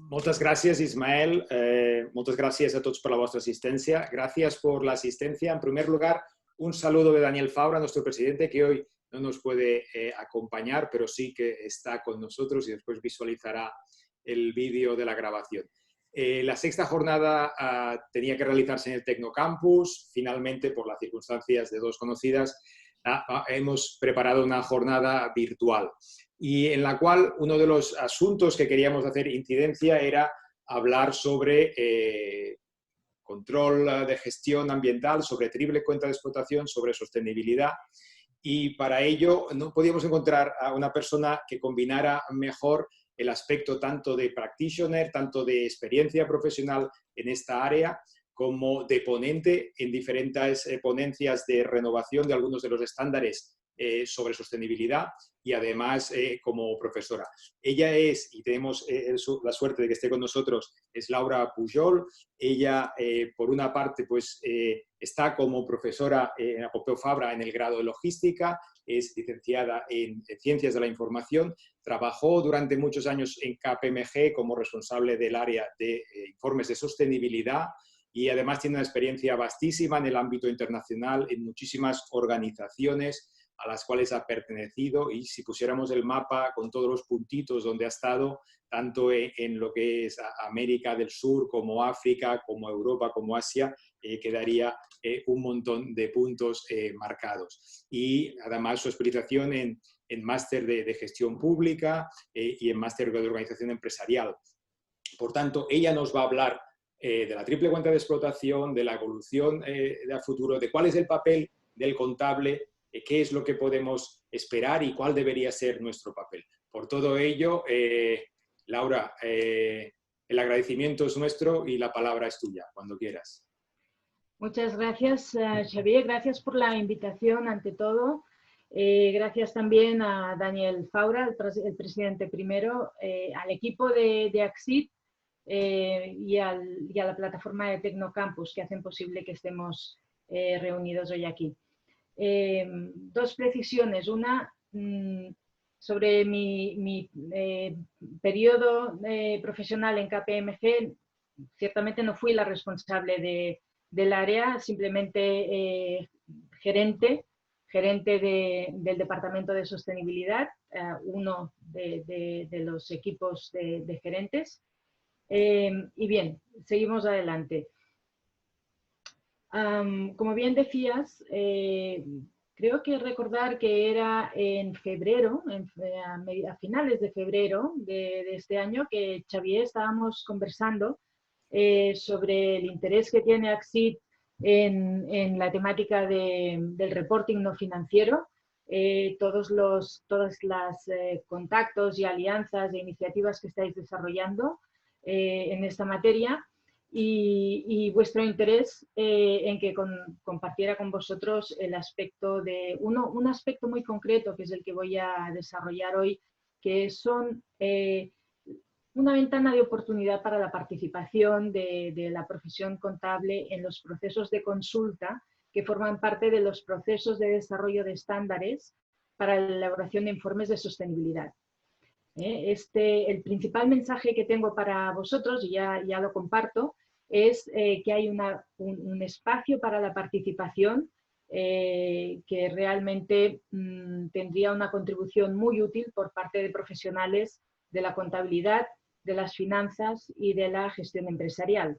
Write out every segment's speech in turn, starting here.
Moltes gràcies, Ismael. Moltes gràcies a tots per la vostra asistencia. Gracias por la asistencia. En primer lugar, un saludo de Daniel Faura, nuestro presidente, que hoy no nos puede acompañar, pero sí que está con nosotros y después visualizará el vídeo de la grabación. La sexta jornada tenía que realizarse en el Tecnocampus. Finalmente, por las circunstancias de dos conocidas, hemos preparado una jornada virtual y en la cual uno de los asuntos que queríamos hacer incidencia era hablar sobre control de gestión ambiental, sobre triple cuenta de explotación, sobre sostenibilidad. Y para ello no podíamos encontrar a una persona que combinara mejor el aspecto tanto de practitioner, tanto de experiencia profesional en esta área, como de ponente en diferentes ponencias de renovación de algunos de los estándares sobre sostenibilidad y además como profesora. Ella es, y tenemos la suerte de que esté con nosotros, es Laura Pujol. Ella, por una parte, pues está como profesora en la Pompeu Fabra en el grado de logística, es licenciada en Ciencias de la Información, trabajó durante muchos años en KPMG como responsable del área de informes de sostenibilidad y además tiene una experiencia vastísima en el ámbito internacional, en muchísimas organizaciones a las cuales ha pertenecido, y si pusiéramos el mapa con todos los puntitos donde ha estado, tanto en lo que es América del Sur, como África, como Europa, como Asia, quedaría un montón de puntos marcados. Y además su especialización en máster de gestión pública y en máster de organización empresarial. Por tanto, ella nos va a hablar de la triple cuenta de explotación, de la evolución a futuro, de cuál es el papel del contable, qué es lo que podemos esperar y cuál debería ser nuestro papel. Por todo ello, Laura, el agradecimiento es nuestro y la palabra es tuya, cuando quieras. Muchas gracias, Xavier. Gracias por la invitación, ante todo. Gracias también a Daniel Faura, el presidente primero, al equipo de ACSID y a la plataforma de Tecnocampus, que hacen posible que estemos reunidos hoy aquí. Dos precisiones. Una, sobre mi periodo profesional en KPMG. Ciertamente no fui la responsable del área, simplemente gerente del Departamento de Sostenibilidad, uno de los equipos de gerentes. Y bien, seguimos adelante. Como bien decías, creo que recordar que era en febrero, a finales de febrero de este año, que Xavier estábamos conversando sobre el interés que tiene ACSID en la temática del reporting no financiero, todos los contactos y alianzas e iniciativas que estáis desarrollando en esta materia. Y vuestro interés en que compartiera con vosotros el aspecto de un aspecto muy concreto, que es el que voy a desarrollar hoy, que son una ventana de oportunidad para la participación de la profesión contable en los procesos de consulta que forman parte de los procesos de desarrollo de estándares para la elaboración de informes de sostenibilidad. El principal mensaje que tengo para vosotros, y ya lo comparto, es que hay un espacio para la participación que realmente tendría una contribución muy útil por parte de profesionales de la contabilidad, de las finanzas y de la gestión empresarial.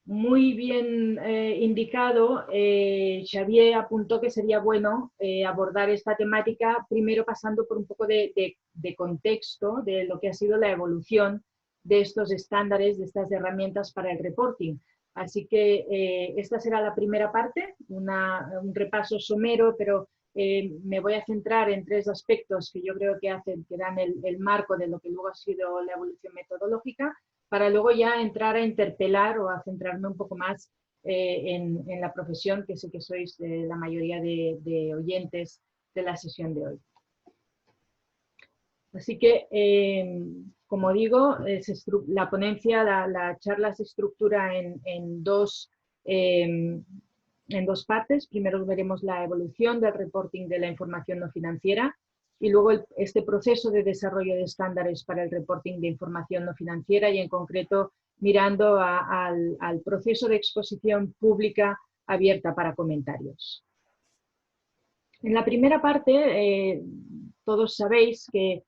Muy bien indicado, Xavier apuntó que sería bueno abordar esta temática primero pasando por un poco de contexto de lo que ha sido la evolución de estos estándares, de estas herramientas para el reporting. Así que esta será la primera parte, un repaso somero, pero me voy a centrar en tres aspectos que yo creo que dan el marco de lo que luego ha sido la evolución metodológica, para luego ya entrar a interpelar o a centrarme un poco más en la profesión, que sé que sois la mayoría de oyentes de la sesión de hoy. Así que, como digo, la ponencia, la charla se estructura en dos partes. Primero veremos la evolución del reporting de la información no financiera y luego este proceso de desarrollo de estándares para el reporting de información no financiera y en concreto mirando al proceso de exposición pública abierta para comentarios. En la primera parte, todos sabéis que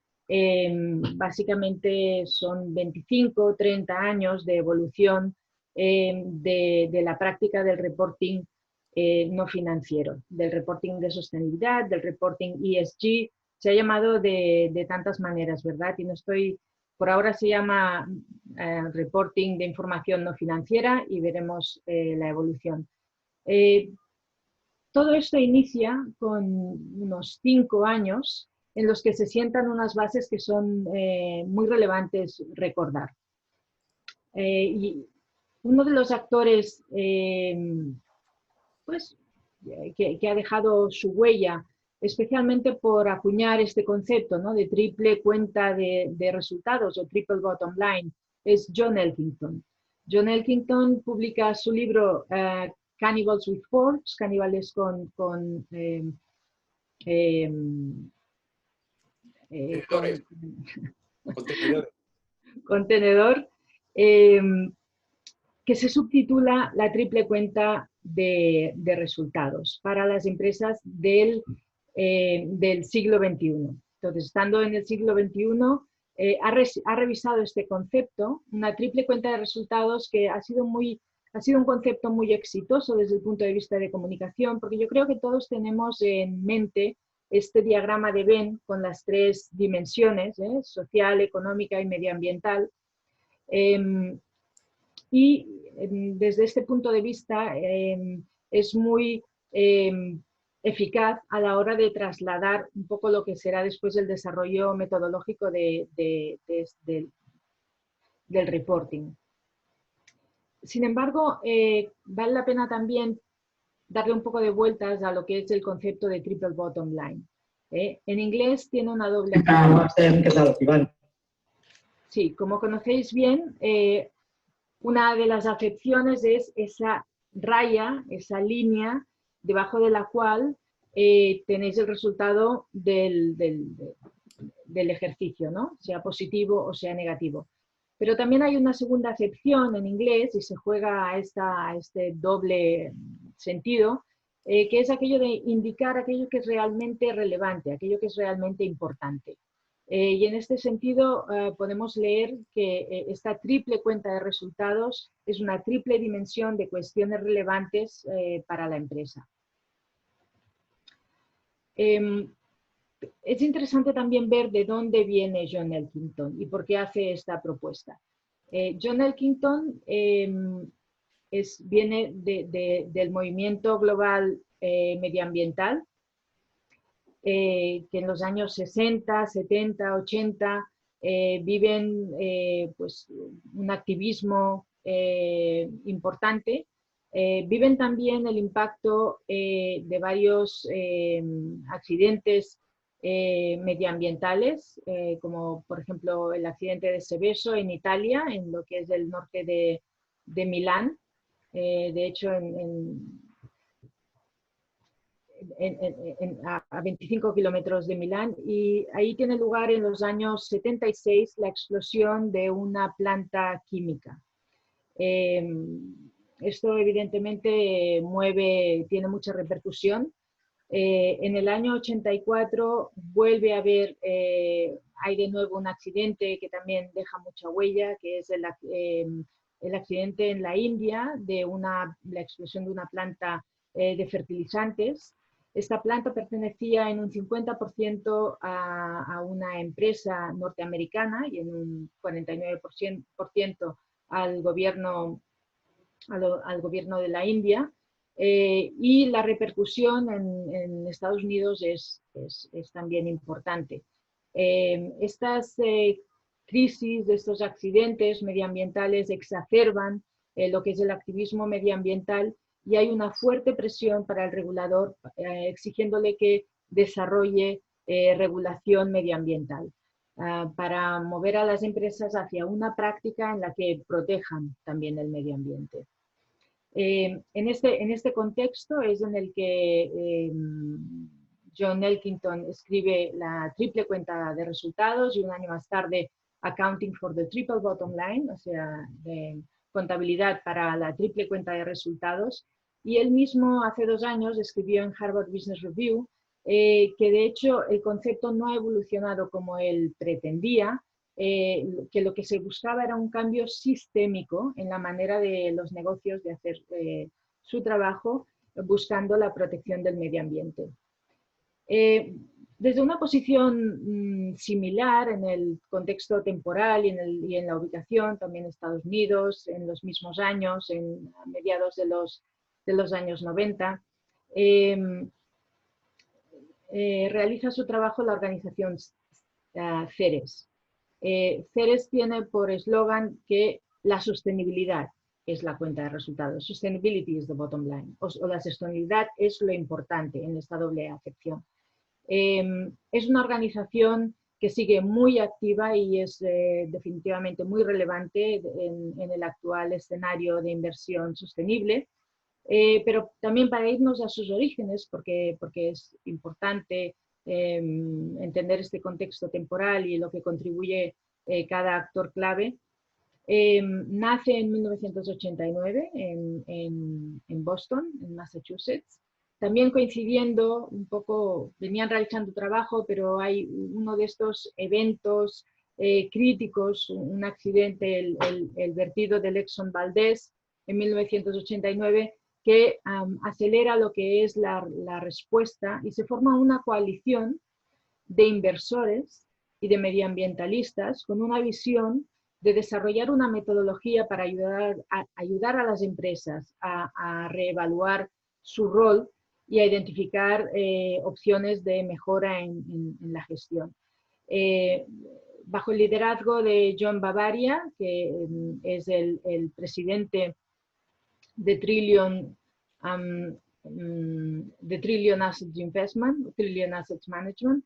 básicamente son 25 o 30 años de evolución de la práctica del reporting no financiero, del reporting de sostenibilidad, del reporting ESG. Se ha llamado de tantas maneras, ¿verdad? Y no estoy, por ahora se llama reporting de información no financiera y veremos la evolución. Todo esto inicia con unos 5 años en los que se sientan unas bases que son muy relevantes recordar. Y uno de los actores pues, que ha dejado su huella, especialmente por acuñar este concepto, ¿no?, de triple cuenta de resultados o triple bottom line, es John Elkington. John Elkington publica su libro Cannibals with Forks, caníbales con contenedor, que se subtitula La triple cuenta de resultados para las empresas del siglo XXI. Entonces, estando en el siglo XXI, ha revisado este concepto, una triple cuenta de resultados que ha sido un concepto muy exitoso desde el punto de vista de comunicación, porque yo creo que todos tenemos en mente este diagrama de Venn con las 3 dimensiones, social, económica y medioambiental. Y desde este punto de vista es muy eficaz a la hora de trasladar un poco lo que será después el desarrollo metodológico del reporting. Sin embargo, vale la pena también darle un poco de vueltas a lo que es el concepto de triple bottom line. En inglés tiene una doble acepción. Sí, como conocéis bien, una de las acepciones es esa raya, esa línea, debajo de la cual tenéis el resultado del ejercicio, ¿no?, sea positivo o sea negativo. Pero también hay una segunda acepción en inglés y se juega a este doble sentido, que es aquello de indicar aquello que es realmente relevante, aquello que es realmente importante. Y en este sentido podemos leer que esta triple cuenta de resultados es una triple dimensión de cuestiones relevantes para la empresa. Es interesante también ver de dónde viene John Elkington y por qué hace esta propuesta. John Elkington viene del movimiento global medioambiental, que en los años 60, 70, 80 viven pues, un activismo importante. Viven también el impacto de varios accidentes medioambientales, como por ejemplo el accidente de Seveso en Italia, en lo que es el norte de Milán. De hecho, a 25 kilómetros de Milán, y ahí tiene lugar en los años 76 la explosión de una planta química. Esto evidentemente tiene mucha repercusión. En el año 84 vuelve a haber, hay de nuevo un accidente que también deja mucha huella, que es el accidente en la India de la explosión de una planta de fertilizantes. Esta planta pertenecía en un 50% a una empresa norteamericana y en un 49% al gobierno de la India. Y la repercusión en Estados Unidos es también importante. Estas crisis de estos accidentes medioambientales exacerban lo que es el activismo medioambiental y hay una fuerte presión para el regulador exigiéndole que desarrolle regulación medioambiental para mover a las empresas hacia una práctica en la que protejan también el medio ambiente. En este contexto es en el que John Elkington escribe la triple cuenta de resultados y un año más tarde Accounting for the Triple Bottom Line, o sea, de contabilidad para la triple cuenta de resultados. Y él mismo hace 2 años escribió en Harvard Business Review que de hecho el concepto no ha evolucionado como él pretendía, que lo que se buscaba era un cambio sistémico en la manera de los negocios de hacer su trabajo, buscando la protección del medio ambiente. Desde una posición similar en el contexto temporal y en la ubicación, también Estados Unidos, en los mismos años, a mediados de los años 90, realiza su trabajo la organización Ceres. Ceres tiene por eslogan que la sostenibilidad es la cuenta de resultados. Sustainability is the bottom line. O la sostenibilidad es lo importante en esta doble acepción. Es una organización que sigue muy activa y es definitivamente muy relevante en el actual escenario de inversión sostenible, pero también para irnos a sus orígenes, porque es importante entender este contexto temporal y lo que contribuye cada actor clave. Nace en 1989 en Boston, en Massachusetts. También coincidiendo un poco, venían realizando trabajo, pero hay uno de estos eventos críticos, un accidente, el vertido del Exxon Valdez en 1989, que acelera lo que es la respuesta y se forma una coalición de inversores y de medioambientalistas con una visión de desarrollar una metodología para ayudar a las empresas a reevaluar su rol y a identificar opciones de mejora en la gestión. Bajo el liderazgo de John Bavaria, que es el presidente de Trillion Asset Investment, Trillion Asset Management,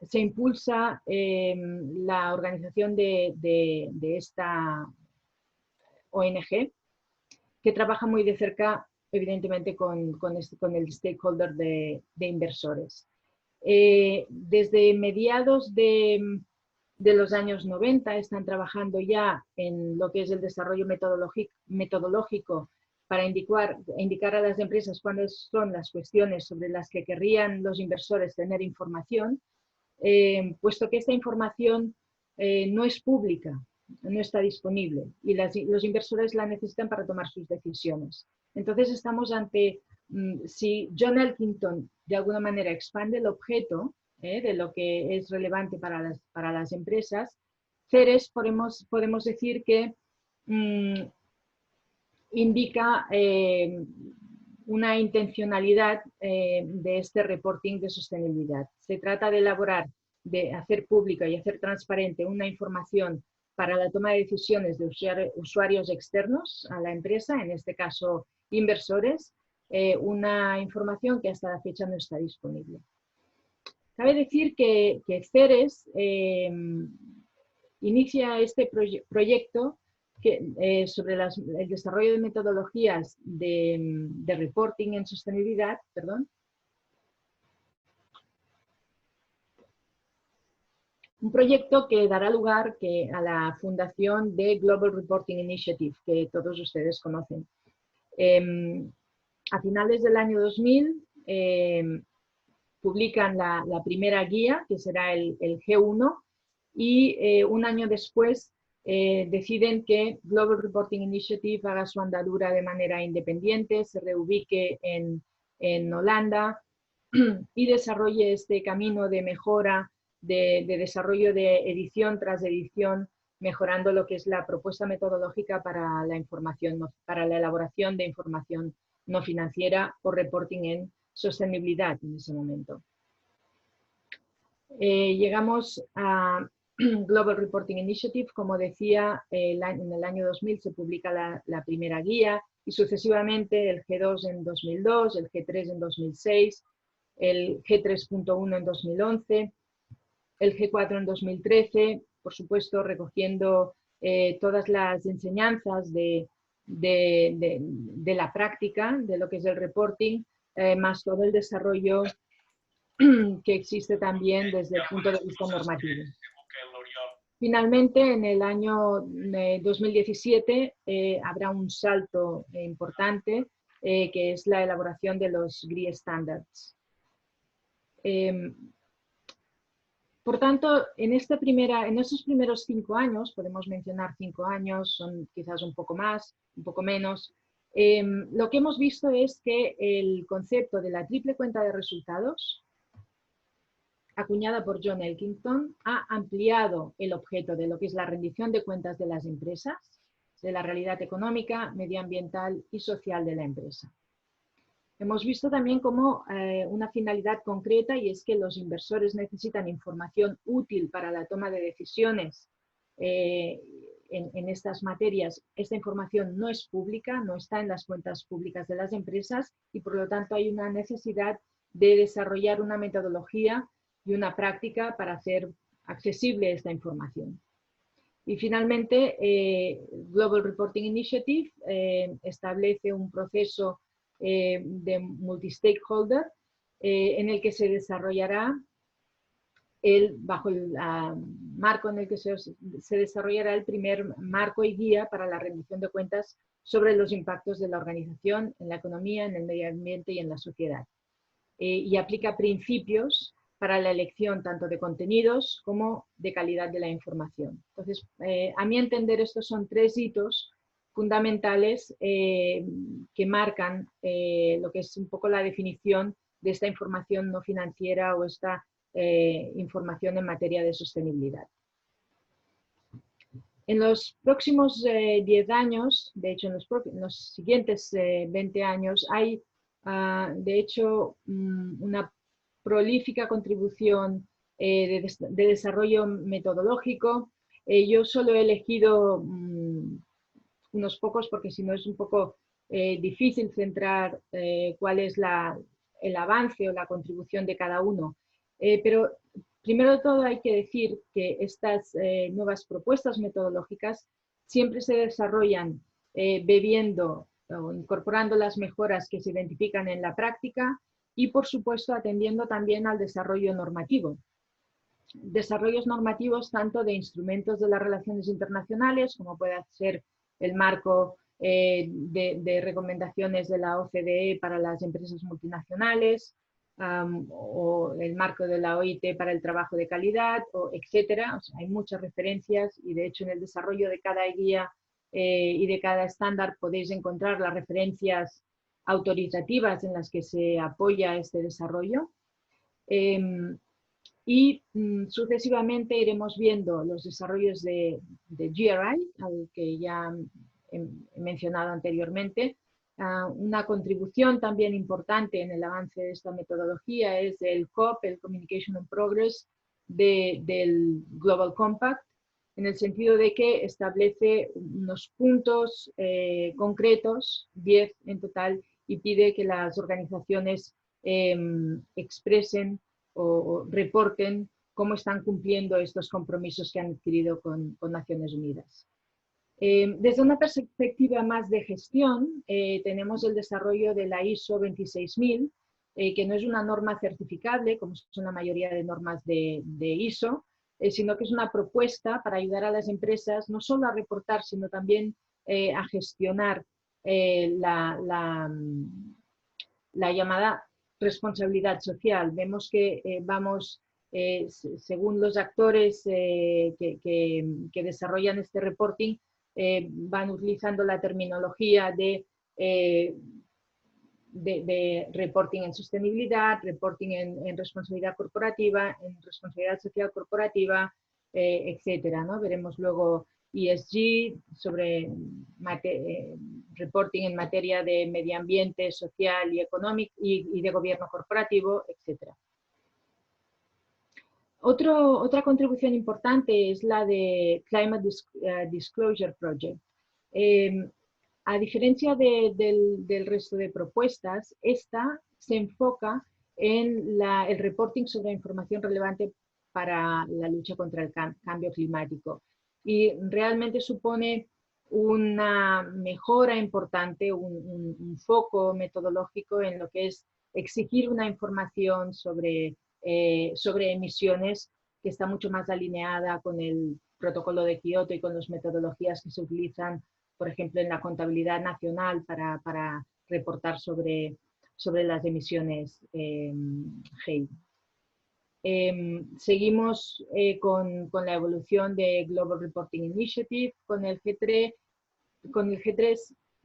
se impulsa la organización de esta ONG, que trabaja muy de cerca, evidentemente, con el stakeholder de inversores. Desde mediados de los años 90 están trabajando ya en lo que es el desarrollo metodológico para indicar a las empresas cuáles son las cuestiones sobre las que querrían los inversores tener información, puesto que esta información no es pública, no está disponible y los inversores la necesitan para tomar sus decisiones. Entonces estamos ante, si John Elkington de alguna manera expande el objeto de lo que es relevante para las empresas, Ceres podemos decir que indica una intencionalidad de este reporting de sostenibilidad. Se trata de elaborar, de hacer pública y hacer transparente una información para la toma de decisiones de usuarios externos a la empresa, en este caso inversores, una información que hasta la fecha no está disponible. Cabe decir que Ceres inicia este proyecto sobre el desarrollo de metodologías de reporting en sostenibilidad, perdón. Un proyecto que dará lugar a la fundación de Global Reporting Initiative, que todos ustedes conocen. A finales del año 2000 publican la primera guía, que será el G1, y un año después deciden que Global Reporting Initiative haga su andadura de manera independiente, se reubique en Holanda y desarrolle este camino de mejora, de desarrollo de edición tras edición, mejorando lo que es la propuesta metodológica para la información, para la elaboración de información no financiera o reporting en sostenibilidad en ese momento. Llegamos a Global Reporting Initiative, como decía, en el año 2000 se publica la primera guía y sucesivamente el G2 en 2002, el G3 en 2006, el G3.1 en 2011, el G4 en 2013, por supuesto recogiendo todas las enseñanzas de la práctica, de lo que es el reporting, más todo el desarrollo que existe también desde el punto de vista normativo. Finalmente, en el año 2017 habrá un salto importante, que es la elaboración de los GRI Standards. Por tanto, en estos primeros 5 años, podemos mencionar 5 años, son quizás un poco más, un poco menos, lo que hemos visto es que el concepto de la triple cuenta de resultados, acuñada por John Elkington, ha ampliado el objeto de lo que es la rendición de cuentas de las empresas, de la realidad económica, medioambiental y social de la empresa. Hemos visto también como una finalidad concreta, y es que los inversores necesitan información útil para la toma de decisiones en estas materias. Esta información no es pública, no está en las cuentas públicas de las empresas, y por lo tanto hay una necesidad de desarrollar una metodología y una práctica para hacer accesible esta información. Y finalmente, Global Reporting Initiative establece un proceso de multi-stakeholder en el que se desarrollará bajo el marco en el que se desarrollará el primer marco y guía para la rendición de cuentas sobre los impactos de la organización en la economía, en el medio ambiente y en la sociedad. Y aplica principios para la elección tanto de contenidos como de calidad de la información. Entonces, a mi entender, estos son 3 hitos fundamentales que marcan lo que es un poco la definición de esta información no financiera o esta información en materia de sostenibilidad. En los próximos 10 años, de hecho en los siguientes 20 años, hay de hecho una prolífica contribución de desarrollo metodológico. Yo solo he elegido unos pocos porque si no es un poco difícil centrar cuál es el avance o la contribución de cada uno. Pero primero de todo hay que decir que estas nuevas propuestas metodológicas siempre se desarrollan bebiendo o incorporando las mejoras que se identifican en la práctica y, por supuesto, atendiendo también al desarrollo normativo. Desarrollos normativos tanto de instrumentos de las relaciones internacionales, como puede ser el marco de recomendaciones de la OCDE para las empresas multinacionales, o el marco de la OIT para el trabajo de calidad, etcétera. O sea, hay muchas referencias y, de hecho, en el desarrollo de cada guía y de cada estándar podéis encontrar las referencias autoritativas en las que se apoya este desarrollo. Y sucesivamente iremos viendo los desarrollos de GRI, al que ya he mencionado anteriormente. Una contribución también importante en el avance de esta metodología es el COP, el Communication on Progress del Global Compact, en el sentido de que establece unos puntos concretos, 10 en total, y pide que las organizaciones expresen o reporten cómo están cumpliendo estos compromisos que han adquirido con Naciones Unidas. Desde una perspectiva más de gestión, tenemos el desarrollo de la ISO 26000, que no es una norma certificable, como son la mayoría de normas de ISO, sino que es una propuesta para ayudar a las empresas no solo a reportar, sino también a gestionar la llamada responsabilidad social. Vemos que vamos, según los actores que desarrollan este reporting, van utilizando la terminología de reporting en sostenibilidad, reporting en responsabilidad corporativa, en responsabilidad social corporativa, etcétera, ¿no? Veremos luego ESG, sobre reporting en materia de medio ambiente, social y económico y de gobierno corporativo, etcétera. Otra contribución importante es la de Climate Disclosure Project. A diferencia del resto de propuestas, esta se enfoca en el reporting sobre información relevante para la lucha contra el cambio climático y realmente supone una mejora importante, un foco metodológico en lo que es exigir una información sobre sobre emisiones, que está mucho más alineada con el protocolo de Kioto y con las metodologías que se utilizan, por ejemplo, en la contabilidad nacional para reportar sobre las emisiones GEI. Seguimos con la evolución de Global Reporting Initiative, con el G3.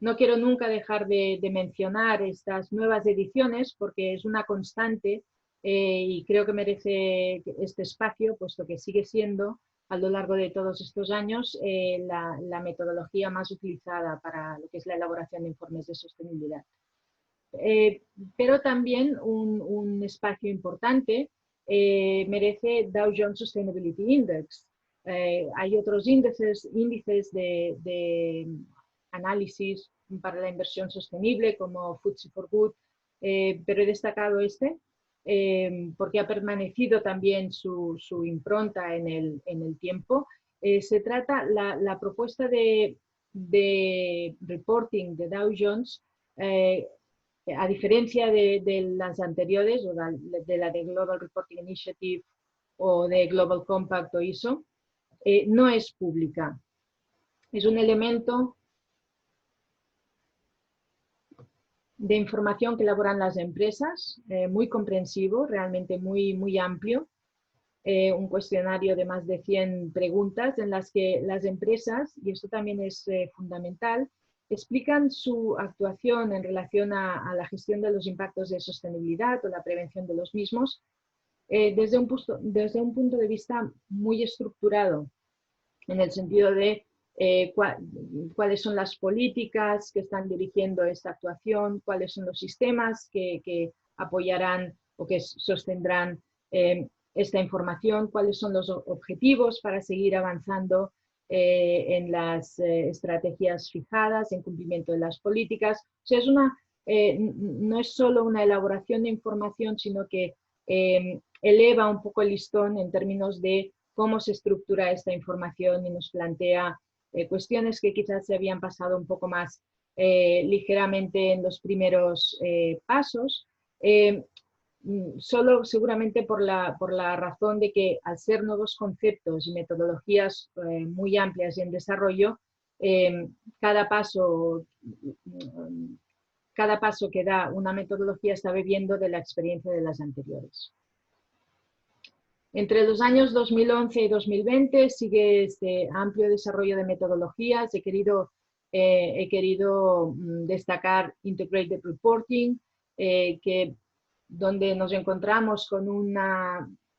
No quiero nunca dejar de mencionar estas nuevas ediciones porque es una constante y creo que merece este espacio, puesto que sigue siendo a lo largo de todos estos años la metodología más utilizada para lo que es la elaboración de informes de sostenibilidad. Pero también un espacio importante merece Dow Jones Sustainability Index. Hay otros índices de análisis para la inversión sostenible como FTSE4Good, pero he destacado este porque ha permanecido también su impronta en el tiempo. Se trata, la propuesta de reporting de Dow Jones, a diferencia de las anteriores, o de la de Global Reporting Initiative o de Global Compact o ISO, no es pública. Es un elemento de información que elaboran las empresas, muy comprensivo, realmente muy amplio. Un cuestionario de más de 100 preguntas en las que las empresas, y esto también es fundamental, explican su actuación en relación a la gestión de los impactos de sostenibilidad o la prevención de los mismos desde un punto de vista muy estructurado, en el sentido de cuáles son las políticas que están dirigiendo esta actuación, cuáles son los sistemas que apoyarán o que sostendrán esta información, cuáles son los objetivos para seguir avanzando en las estrategias fijadas, en cumplimiento de las políticas. O sea, no es solo una elaboración de información, sino que eleva un poco el listón en términos de cómo se estructura esta información y nos plantea cuestiones que quizás se habían pasado un poco más ligeramente en los primeros pasos. Solo seguramente por la razón de que al ser nuevos conceptos y metodologías muy amplias y en desarrollo, cada paso que da una metodología está bebiendo de la experiencia de las anteriores. Entre los años 2011 y 2020 sigue este amplio desarrollo de metodologías. He querido destacar Integrated Reporting, donde nos encontramos con un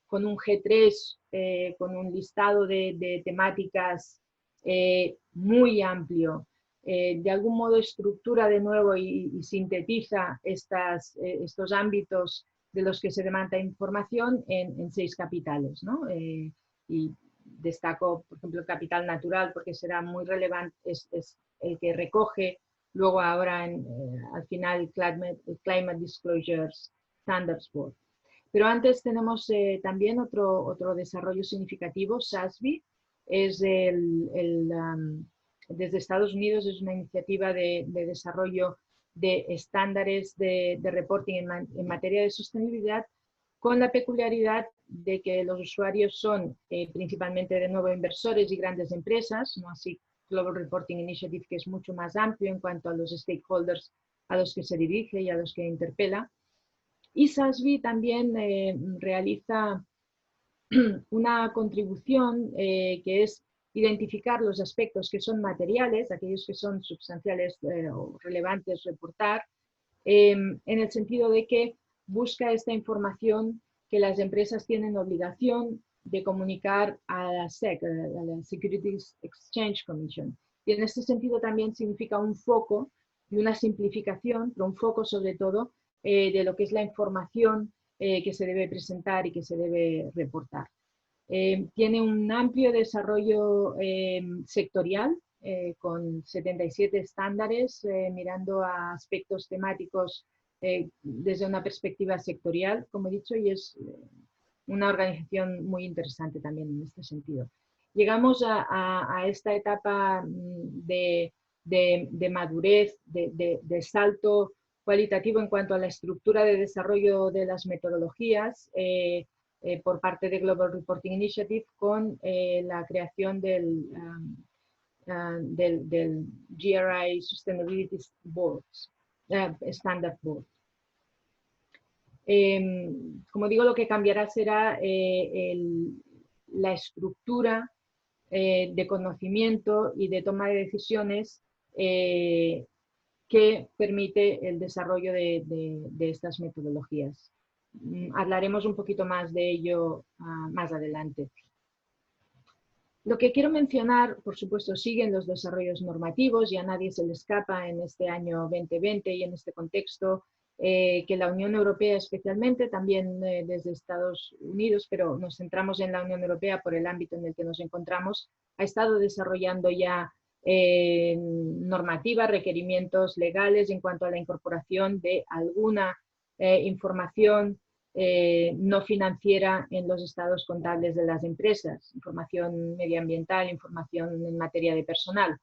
G3, con un listado de temáticas muy amplio. De algún modo estructura de nuevo y sintetiza estos ámbitos de los que se demanda información en 6 capitales, ¿no? Y destaco, por ejemplo, el capital natural, porque será muy relevante, es el que recoge luego ahora al final Climate Disclosures Standards Board. Pero antes tenemos también otro desarrollo significativo, SASB, es desde Estados Unidos, es una iniciativa de desarrollo de estándares de reporting en materia de sostenibilidad, con la peculiaridad de que los usuarios son principalmente de nuevo inversores y grandes empresas, no así Global Reporting Initiative, que es mucho más amplio en cuanto a los stakeholders a los que se dirige y a los que interpela. Y SASB también realiza una contribución que es identificar los aspectos que son materiales, aquellos que son sustanciales o relevantes reportar, en el sentido de que busca esta información que las empresas tienen obligación de comunicar a la SEC, a la Securities Exchange Commission. Y en este sentido también significa un foco y una simplificación, pero un foco sobre todo de lo que es la información que se debe presentar y que se debe reportar. Tiene un amplio desarrollo sectorial con 77 estándares mirando a aspectos temáticos desde una perspectiva sectorial, como he dicho, y es una organización muy interesante también en este sentido. Llegamos a esta etapa de madurez, de salto cualitativo en cuanto a la estructura de desarrollo de las metodologías por parte de Global Reporting Initiative con la creación del GRI Sustainability Board, Standard Board. Como digo, lo que cambiará será la estructura de conocimiento y de toma de decisiones que permite el desarrollo de estas metodologías. Hablaremos un poquito más de ello más adelante. Lo que quiero mencionar, por supuesto, siguen los desarrollos normativos y a nadie se le escapa en este año 2020 y en este contexto que la Unión Europea especialmente, también desde Estados Unidos, pero nos centramos en la Unión Europea por el ámbito en el que nos encontramos, ha estado desarrollando ya normativa, requerimientos legales en cuanto a la incorporación de alguna información no financiera en los estados contables de las empresas, información medioambiental, información en materia de personal.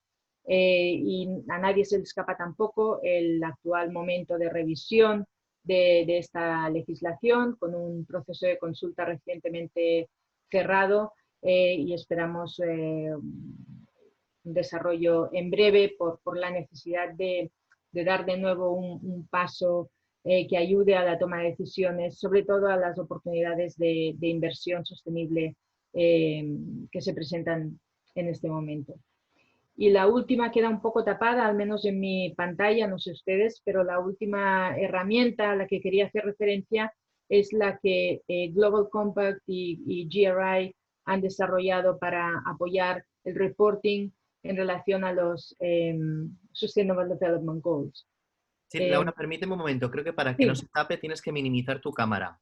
Y a nadie se le escapa tampoco el actual momento de revisión de esta legislación, con un proceso de consulta recientemente cerrado y esperamos un desarrollo en breve por la necesidad de dar de nuevo un paso que ayude a la toma de decisiones, sobre todo a las oportunidades de inversión sostenible que se presentan en este momento. Y la última queda un poco tapada, al menos en mi pantalla, no sé ustedes, pero la última herramienta a la que quería hacer referencia es la que Global Compact y GRI han desarrollado para apoyar el reporting en relación a los Sustainable Development Goals. Sí, Laura, permíteme un momento. Creo que para que no se tape tienes que minimizar tu cámara.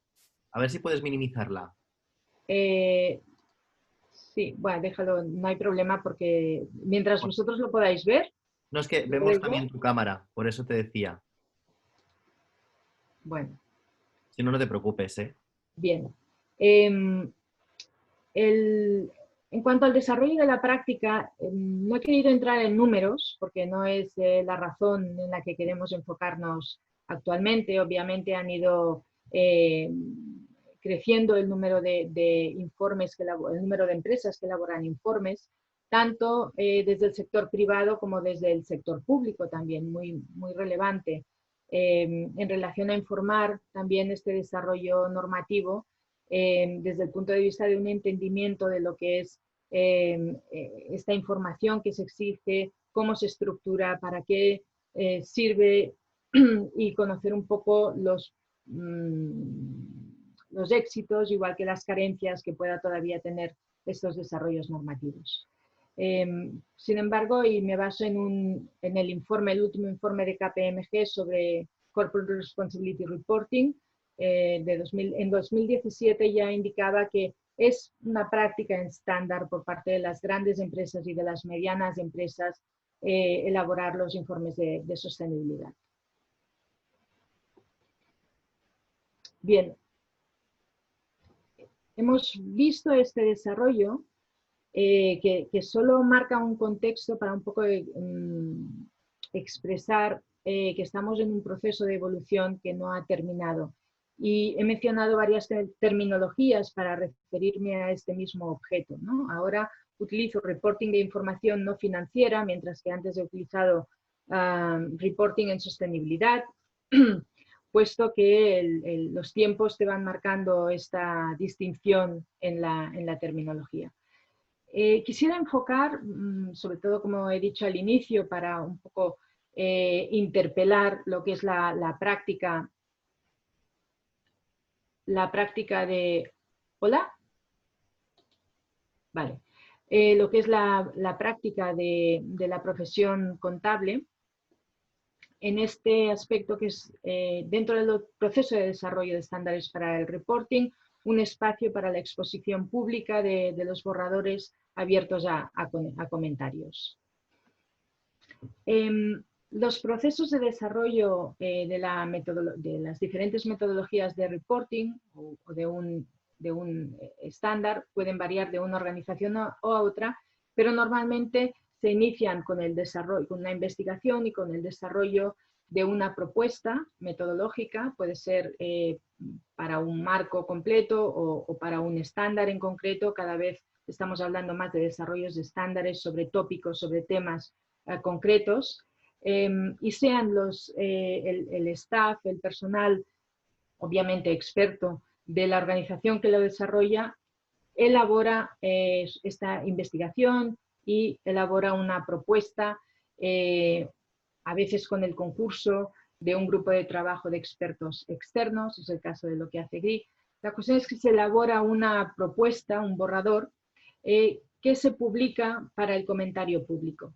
A ver si puedes minimizarla. Sí, bueno, déjalo, no hay problema porque mientras vosotros lo podáis ver. No, es que vemos también tu cámara, por eso te decía. Bueno. Si no, no te preocupes, ¿eh? Bien. En cuanto al desarrollo de la práctica, no he querido entrar en números porque no es la razón en la que queremos enfocarnos actualmente. Obviamente han ido creciendo el número de informes, el número de empresas que elaboran informes, tanto desde el sector privado como desde el sector público también, muy relevante. En relación a informar también este desarrollo normativo desde el punto de vista de un entendimiento de lo que es esta información que se exige, cómo se estructura, para qué sirve y conocer un poco los éxitos, igual que las carencias que pueda todavía tener estos desarrollos normativos. Sin embargo, y me baso en el informe, el último informe de KPMG sobre Corporate Responsibility Reporting, en 2017 ya indicaba que es una práctica estándar por parte de las grandes empresas y de las medianas empresas elaborar los informes de sostenibilidad. Bien, hemos visto este desarrollo que solo marca un contexto para un poco expresar que estamos en un proceso de evolución que no ha terminado. Y he mencionado varias terminologías para referirme a este mismo objeto, ¿no? Ahora utilizo reporting de información no financiera, mientras que antes he utilizado reporting en sostenibilidad, puesto que los tiempos te van marcando esta distinción en la terminología. Quisiera enfocar, sobre todo como he dicho al inicio, para un poco interpelar lo que es la práctica de... ¿Hola? Vale. Lo que es la práctica de la profesión contable, en este aspecto que es dentro del proceso de desarrollo de estándares para el reporting, un espacio para la exposición pública de los borradores abiertos a comentarios. Los procesos de desarrollo de las diferentes metodologías de reporting o de un estándar pueden variar de una organización a otra, pero normalmente se inician con el desarrollo, con una investigación y con el desarrollo de una propuesta metodológica, puede ser para un marco completo o para un estándar en concreto. Cada vez estamos hablando más de desarrollos de estándares sobre tópicos, sobre temas concretos, y sean el staff, el personal, obviamente experto de la organización que lo desarrolla, elabora esta investigación y elabora una propuesta, a veces con el concurso de un grupo de trabajo de expertos externos, es el caso de lo que hace GRI. La cuestión es que se elabora una propuesta, un borrador, que se publica para el comentario público.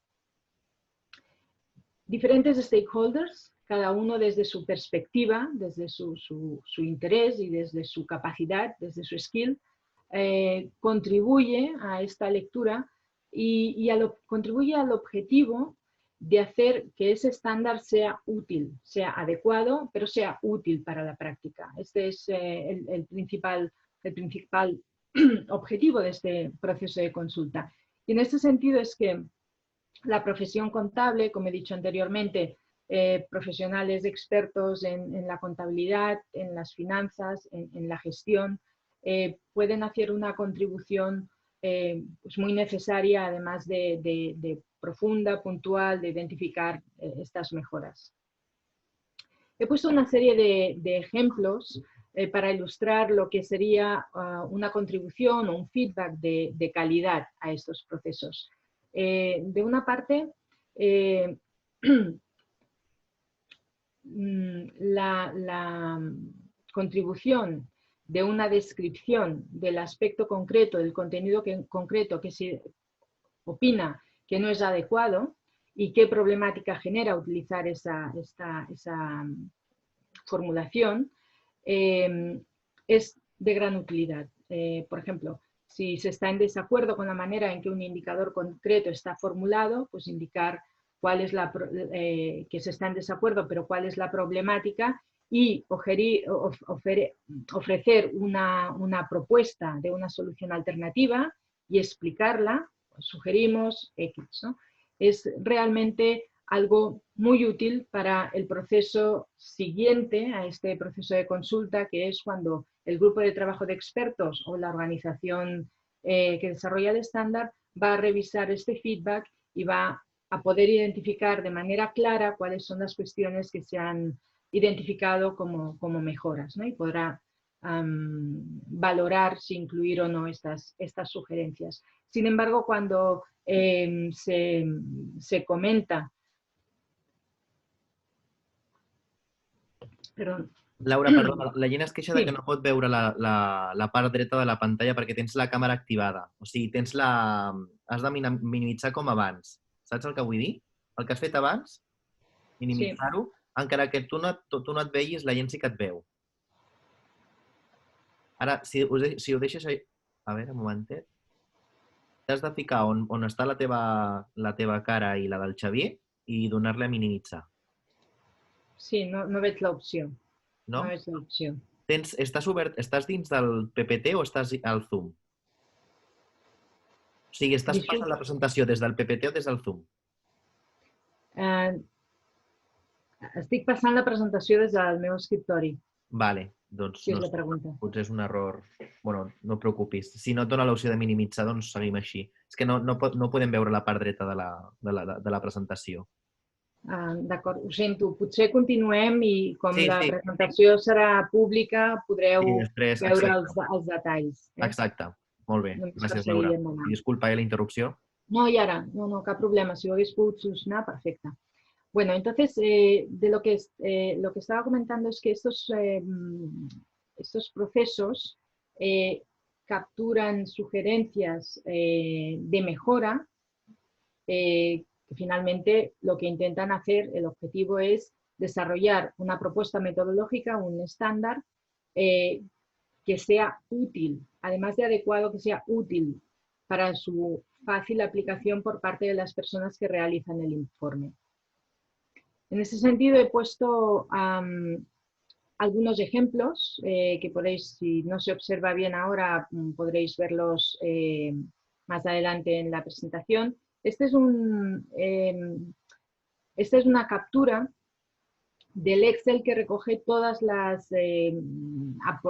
Diferentes stakeholders, cada uno desde su perspectiva, desde su interés y desde su capacidad, desde su skill, contribuye a esta lectura y contribuye al objetivo de hacer que ese estándar sea útil, sea adecuado, pero sea útil para la práctica. Este es el principal objetivo de este proceso de consulta. Y en este sentido es que la profesión contable, como he dicho anteriormente, profesionales expertos en la contabilidad, en las finanzas, en la gestión, pueden hacer una contribución pues muy necesaria, además de profunda, puntual, de identificar estas mejoras. He puesto una serie de ejemplos para ilustrar lo que sería una contribución o un feedback de calidad a estos procesos. De una parte, la contribución de una descripción del aspecto concreto, del contenido concreto que se opina que no es adecuado y qué problemática genera utilizar esa formulación, es de gran utilidad. Por ejemplo, si se está en desacuerdo con la manera en que un indicador concreto está formulado, pues indicar cuál es que se está en desacuerdo, pero cuál es la problemática y ofrecer una propuesta de una solución alternativa y explicarla, pues sugerimos X, ¿no? Es realmente algo muy útil para el proceso siguiente a este proceso de consulta, que es cuando el grupo de trabajo de expertos o la organización que desarrolla el estándar va a revisar este feedback y va a poder identificar de manera clara cuáles son las cuestiones que se han identificado como mejoras, ¿no? Y podrá valorar si incluir o no estas sugerencias. Sin embargo, cuando se comenta... Perdón. Laura, perdona, la Gina es queixa Sí. de que no pot veure la part dreta de la pantalla perquè tens la càmera activada. O sigui, has de minimitzar com abans. Saps el que vull dir? El que has fet abans, minimitzar-ho, encara que tu no et veguis, la gent sí que et veu. Ara, si ho deixes... A veure, un momentet. T'has de ficar on està la teva cara i la del Xavier i donar-li a minimitzar. Sí, no veig l'opció. No? No veig l'opció. Estàs dins del PPT o estàs al Zoom? O sigui, estàs passant la presentació des del PPT o des del Zoom? Estic passant la presentació des del meu escriptori. Vale, doncs Si és la pregunta. potser és un error. Bueno, no et preocupis. Si no et dona l'opció de minimitzar, doncs seguim així. És que no podem veure la part dreta de la presentació. D'acord, ho sento. Potser continuem i com Sí, la sí. presentació serà pública podreu després, veure exacte. els detalls. Exacte. Molt bé. Només per Gràcies, seguir Laura. endavant. Disculpa la interrupció. No, y ahora, no, cap problema. Si lo habéis podido solucionar, perfecta. Bueno, entonces, de lo que estaba comentando es que estos procesos capturan sugerencias de mejora, que finalmente lo que intentan hacer, el objetivo es desarrollar una propuesta metodológica, un estándar, que sea útil, además de adecuado, que sea útil para su fácil aplicación por parte de las personas que realizan el informe. En ese sentido he puesto algunos ejemplos que podéis, si no se observa bien ahora, podréis verlos más adelante en la presentación. Esta es una captura del Excel que recoge todas las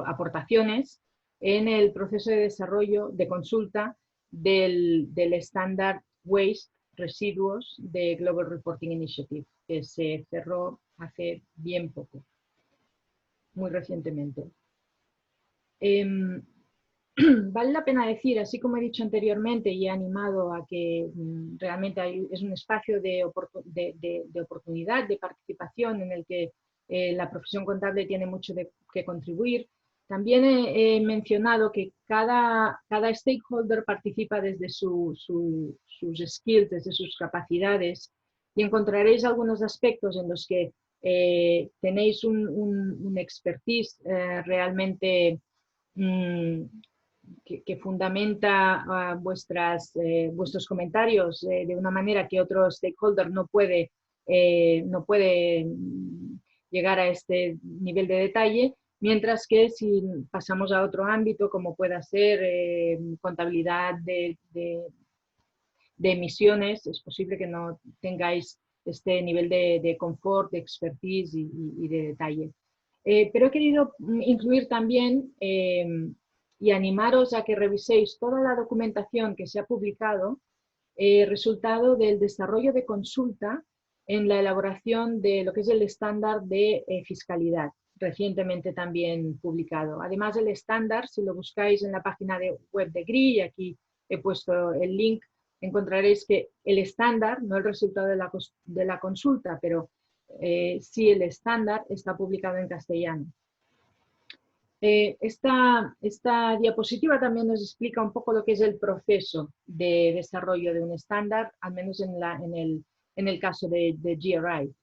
aportaciones en el proceso de desarrollo de consulta del estándar Waste Residuos de Global Reporting Initiative, que se cerró hace bien poco, muy recientemente. Vale la pena decir, así como he dicho anteriormente y he animado a que realmente es un espacio de oportunidad, de participación en el que la profesión contable tiene mucho que contribuir. También he mencionado que cada stakeholder participa desde sus skills, desde sus capacidades, y encontraréis algunos aspectos en los que tenéis un expertise realmente que fundamenta vuestros comentarios de una manera que otro stakeholder no puede llegar a este nivel de detalle, mientras que si pasamos a otro ámbito, como pueda ser contabilidad de emisiones, es posible que no tengáis este nivel de confort, de expertise y de detalle. Pero he querido incluir también y animaros a que reviséis toda la documentación que se ha publicado, resultado del desarrollo de consulta en la elaboración de lo que es el estándar de fiscalidad, recientemente también publicado. Además, el estándar, si lo buscáis en la página web de GRI, y aquí he puesto el link, encontraréis que el estándar, no el resultado de la consulta, pero sí el estándar, está publicado en castellano. Esta diapositiva también nos explica un poco lo que es el proceso de desarrollo de un estándar, al menos en el caso de GRI.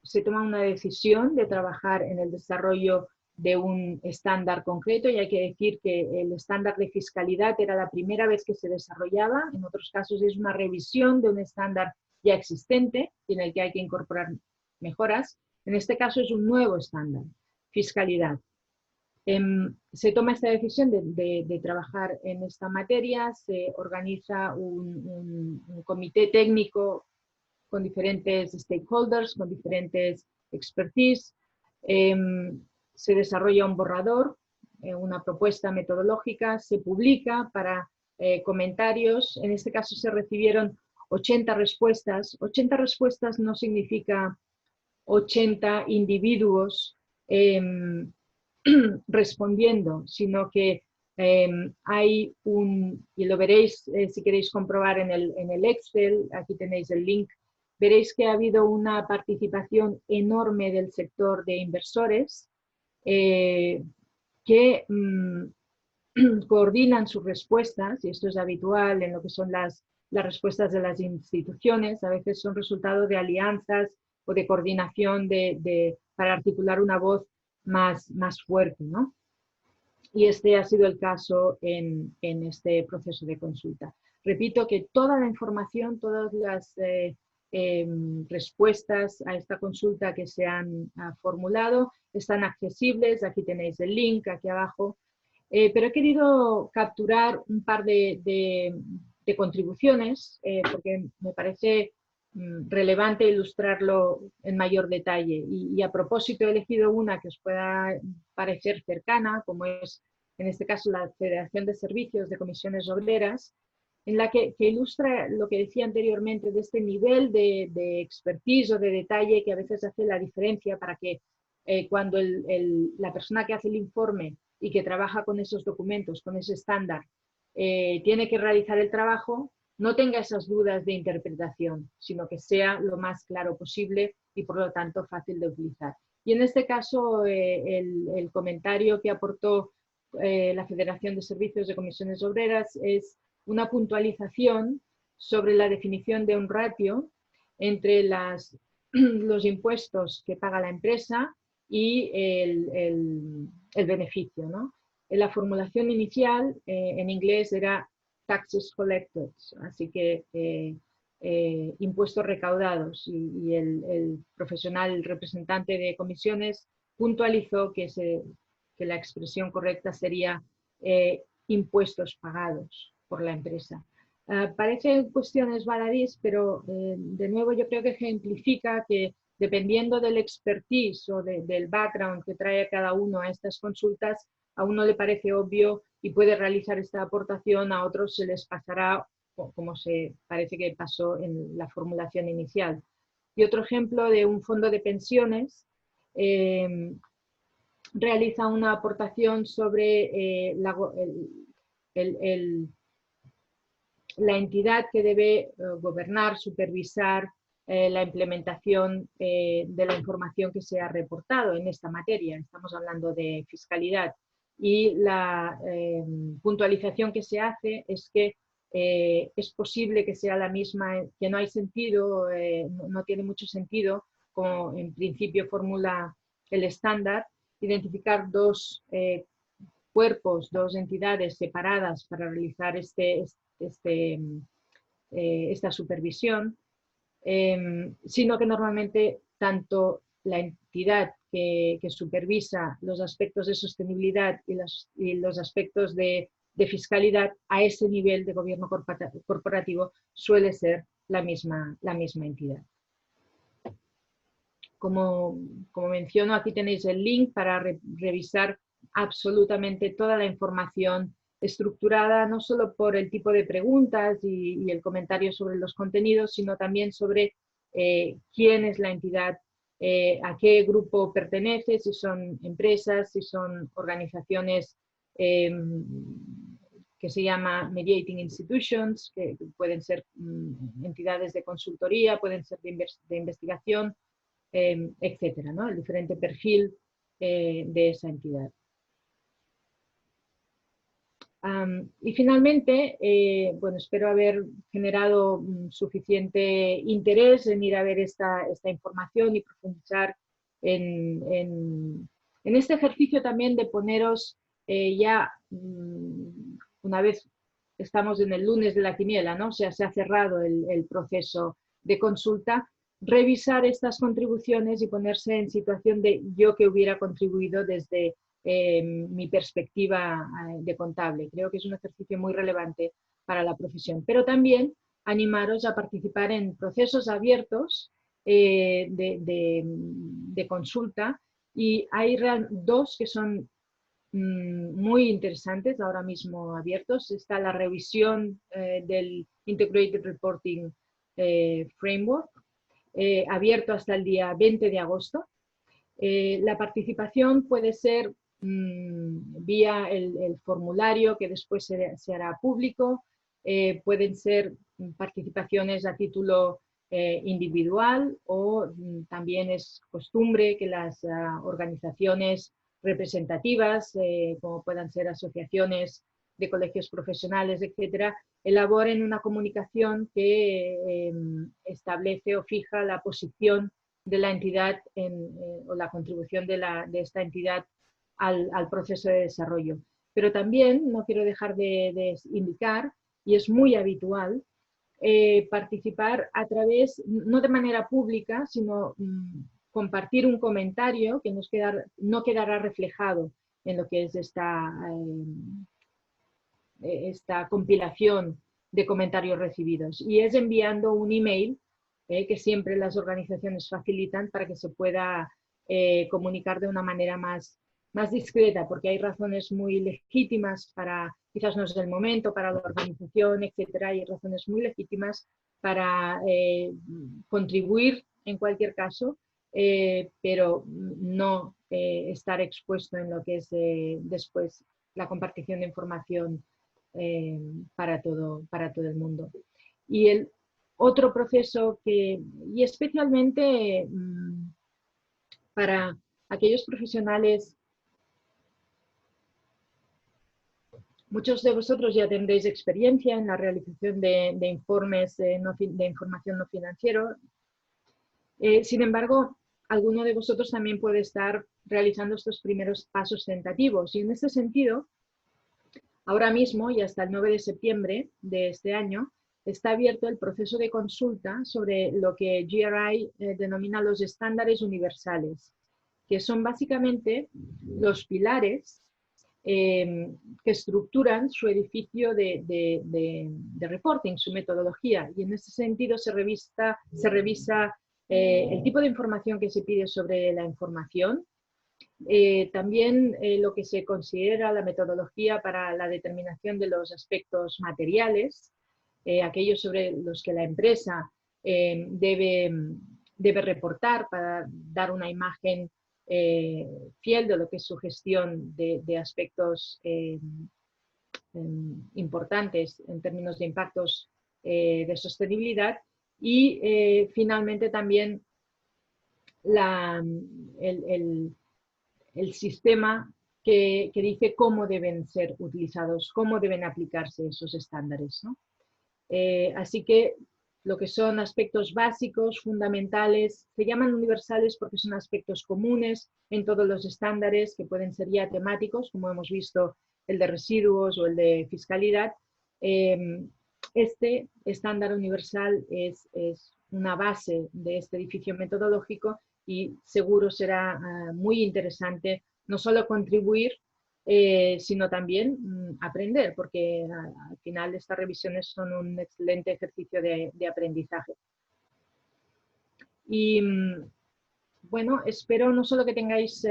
Se toma una decisión de trabajar en el desarrollo de un estándar concreto, y hay que decir que el estándar de fiscalidad era la primera vez que se desarrollaba. En otros casos es una revisión de un estándar ya existente en el que hay que incorporar mejoras. En este caso es un nuevo estándar, fiscalidad. Se toma esta decisión de trabajar en esta materia, se organiza un comité técnico con diferentes stakeholders, con diferentes expertise. Se desarrolla un borrador, una propuesta metodológica, se publica para comentarios. En este caso se recibieron 80 respuestas. 80 respuestas no significa 80 individuos respondiendo, sino que hay y lo veréis si queréis comprobar en el Excel, aquí tenéis el link, veréis que ha habido una participación enorme del sector de inversores que coordinan sus respuestas, y esto es habitual en lo que son las respuestas de las instituciones. A veces son resultado de alianzas o de coordinación para articular una voz más fuerte, ¿no? Y este ha sido el caso en este proceso de consulta. Repito que toda la información, todas las respuestas a esta consulta que se han formulado están accesibles. Aquí tenéis el link, aquí abajo. Pero he querido capturar un par de contribuciones porque me parece relevante ilustrarlo en mayor detalle. Y a propósito he elegido una que os pueda parecer cercana, como es en este caso la Federación de Servicios de Comisiones Obreras, en la que ilustra lo que decía anteriormente de este nivel de expertise o de detalle que a veces hace la diferencia para que cuando la persona que hace el informe y que trabaja con esos documentos, con ese estándar, tiene que realizar el trabajo, no tenga esas dudas de interpretación, sino que sea lo más claro posible y por lo tanto fácil de utilizar. Y en este caso el comentario que aportó la Federación de Servicios de Comisiones Obreras es una puntualización sobre la definición de un ratio entre los impuestos que paga la empresa y el beneficio, ¿no? En la formulación inicial en inglés era taxes collected, así que impuestos recaudados, y el profesional, el representante de comisiones puntualizó que la expresión correcta sería impuestos pagados por la empresa. Parecen cuestiones baladís, pero de nuevo yo creo que ejemplifica que dependiendo del expertise o del background que trae cada uno a estas consultas, a uno le parece obvio y puede realizar esta aportación, a otros se les pasará como se parece que pasó en la formulación inicial. Y otro ejemplo de un fondo de pensiones realiza una aportación sobre la entidad que debe gobernar, supervisar la implementación de la información que se ha reportado en esta materia. Estamos hablando de fiscalidad. Y la puntualización que se hace es que es posible que sea la misma, que no hay sentido, no tiene mucho sentido, como en principio formula el estándar, identificar dos cuerpos, dos entidades separadas para realizar esta supervisión, sino que normalmente tanto la entidad que supervisa los aspectos de sostenibilidad y los aspectos de fiscalidad a ese nivel de gobierno corporativo suele ser la misma entidad. Como menciono, aquí tenéis el link para revisar absolutamente toda la información estructurada no solo por el tipo de preguntas y el comentario sobre los contenidos, sino también sobre quién es la entidad, a qué grupo pertenece, si son empresas, si son organizaciones que se llama Mediating Institutions, que pueden ser entidades de consultoría, pueden ser de investigación, etcétera, ¿no? El diferente perfil de esa entidad. Y finalmente, bueno, espero haber generado suficiente interés en ir a ver esta información y profundizar en este ejercicio también de poneros ya, una vez estamos en el lunes de la quiniela, ¿no? O sea, se ha cerrado el proceso de consulta, revisar estas contribuciones y ponerse en situación de yo que hubiera contribuido desde mi perspectiva de contable. Creo que es un ejercicio muy relevante para la profesión. Pero también animaros a participar en procesos abiertos de consulta, y hay dos que son muy interesantes ahora mismo abiertos. Está la revisión del Integrated Reporting Framework, abierto hasta el día 20 de agosto. La participación puede ser vía el formulario que después se hará público, pueden ser participaciones a título individual, o también es costumbre que las organizaciones representativas, como puedan ser asociaciones de colegios profesionales, etcétera, elaboren una comunicación que establece o fija la posición de la entidad o la contribución de esta entidad al proceso de desarrollo. Pero también no quiero dejar de indicar, y es muy habitual, participar a través, no de manera pública, sino compartir un comentario que no quedará reflejado en lo que es esta compilación de comentarios recibidos. Y es enviando un email que siempre las organizaciones facilitan para que se pueda comunicar de una manera más discreta, porque hay razones muy legítimas para, quizás no es el momento para la organización, etcétera, hay razones muy legítimas para contribuir en cualquier caso, pero no estar expuesto en lo que es después la compartición de información para todo el mundo. Y el otro proceso y especialmente para aquellos profesionales, muchos de vosotros ya tendréis experiencia en la realización de informes de información no financiero. Sin embargo, alguno de vosotros también puede estar realizando estos primeros pasos tentativos. Y en este sentido, ahora mismo y hasta el 9 de septiembre de este año, está abierto el proceso de consulta sobre lo que GRI denomina los estándares universales, que son básicamente los pilares que estructuran su edificio de reporting, su metodología. Y en ese sentido se revisa el tipo de información que se pide sobre la información, también lo que se considera la metodología para la determinación de los aspectos materiales, aquellos sobre los que la empresa debe reportar para dar una imagen fiel de lo que es su gestión de aspectos importantes en términos de impactos de sostenibilidad, y finalmente también el sistema que dice cómo deben ser utilizados, cómo deben aplicarse esos estándares, ¿no? Así que lo que son aspectos básicos, fundamentales, se llaman universales porque son aspectos comunes en todos los estándares, que pueden ser ya temáticos, como hemos visto el de residuos o el de fiscalidad. Este estándar universal es una base de este edificio metodológico y seguro será muy interesante no solo contribuir, sino también aprender, porque al final estas revisiones son un excelente ejercicio de aprendizaje. Y bueno, espero no solo que tengáis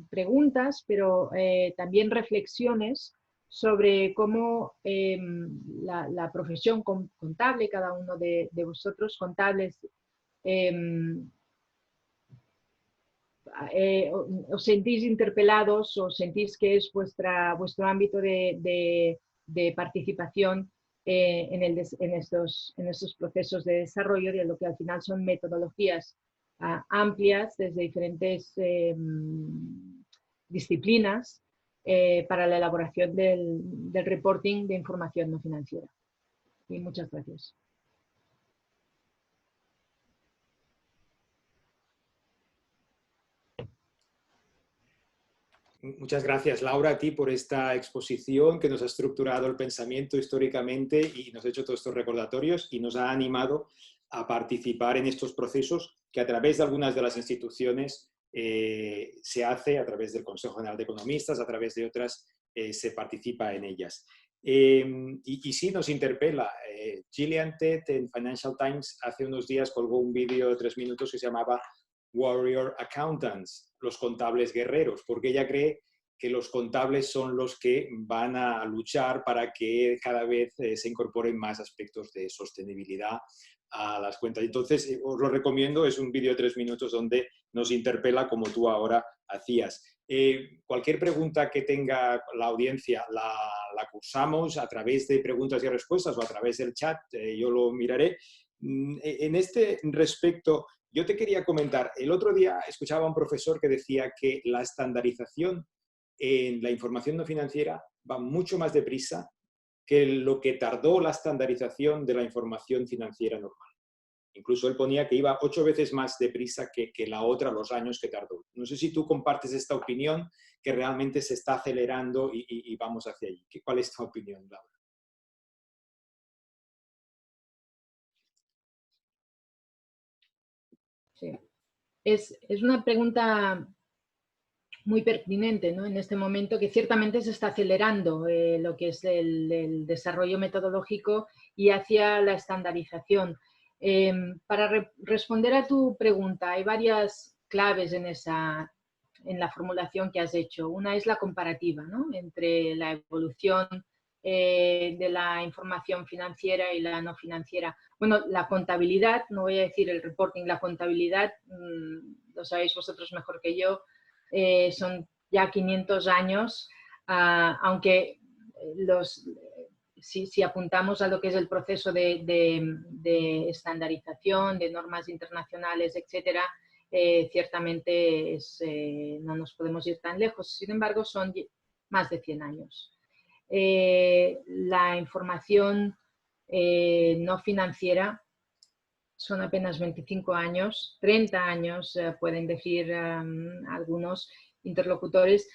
preguntas, pero también reflexiones sobre cómo la profesión contable, cada uno de vosotros contables, os sentís interpelados o sentís que es vuestro ámbito de participación en estos procesos de desarrollo, de lo que al final son metodologías amplias desde diferentes disciplinas para la elaboración del reporting de información no financiera. Y muchas gracias. Muchas gracias, Laura, a ti por esta exposición que nos ha estructurado el pensamiento históricamente y nos ha hecho todos estos recordatorios y nos ha animado a participar en estos procesos que a través de algunas de las instituciones se hace, a través del Consejo General de Economistas, a través de otras se participa en ellas. Y sí nos interpela. Gillian Tett en Financial Times hace unos días colgó un vídeo de 3 minutos que se llamaba Warrior Accountants, los contables guerreros, porque ella cree que los contables son los que van a luchar para que cada vez se incorporen más aspectos de sostenibilidad a las cuentas. Entonces, os lo recomiendo, es un vídeo de 3 minutos donde nos interpela como tú ahora hacías. Cualquier pregunta que tenga la audiencia la cursamos a través de preguntas y respuestas o a través del chat, yo lo miraré. En este respecto, yo te quería comentar, el otro día escuchaba a un profesor que decía que la estandarización en la información no financiera va mucho más deprisa que lo que tardó la estandarización de la información financiera normal. Incluso él ponía que iba 8 veces más deprisa que la otra, los años que tardó. No sé si tú compartes esta opinión, que realmente se está acelerando y vamos hacia allí. ¿Cuál es tu opinión, Laura? Sí. Es una pregunta muy pertinente, ¿no? En este momento, que ciertamente se está acelerando lo que es el desarrollo metodológico y hacia la estandarización. Para responder a tu pregunta, hay varias claves en la formulación que has hecho. Una es la comparativa, ¿no?, entre la evolución de la información financiera y la no financiera. Bueno, la contabilidad, no voy a decir el reporting, la contabilidad, lo sabéis vosotros mejor que yo, son ya 500 años, aunque si apuntamos a lo que es el proceso de estandarización, de normas internacionales, etcétera, ciertamente no nos podemos ir tan lejos. Sin embargo, son más de 100 años. La información no financiera son apenas 25 años, 30 años, pueden decir algunos interlocutores.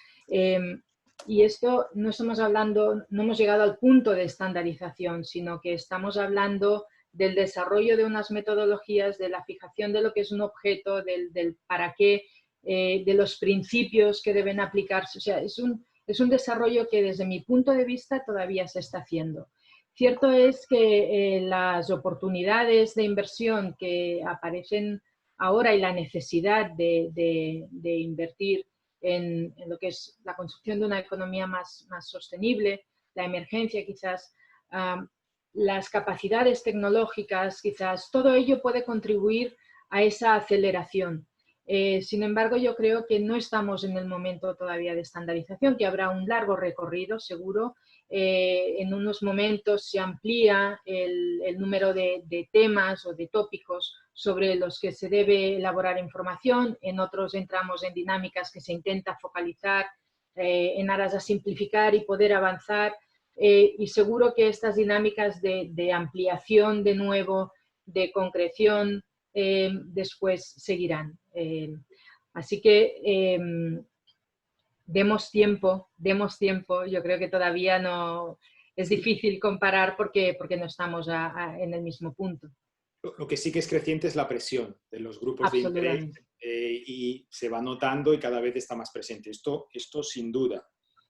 Y esto no estamos hablando, no hemos llegado al punto de estandarización, sino que estamos hablando del desarrollo de unas metodologías, de la fijación de lo que es un objeto, del para qué, de los principios que deben aplicarse. O sea, es es un desarrollo que desde mi punto de vista todavía se está haciendo. Cierto es que las oportunidades de inversión que aparecen ahora y la necesidad de invertir en lo que es la construcción de una economía más sostenible, la emergencia quizás, las capacidades tecnológicas quizás, todo ello puede contribuir a esa aceleración. Sin embargo, yo creo que no estamos en el momento todavía de estandarización, que habrá un largo recorrido seguro. En unos momentos se amplía el número de temas o de tópicos sobre los que se debe elaborar información, en otros entramos en dinámicas que se intenta focalizar en aras a simplificar y poder avanzar, y seguro que estas dinámicas de ampliación de nuevo, de concreción, después seguirán. Así que demos tiempo, yo creo que todavía no es difícil comparar porque no estamos en el mismo punto. Lo que sí que es creciente es la presión de los grupos de interés y se va notando y cada vez está más presente. Esto sin duda.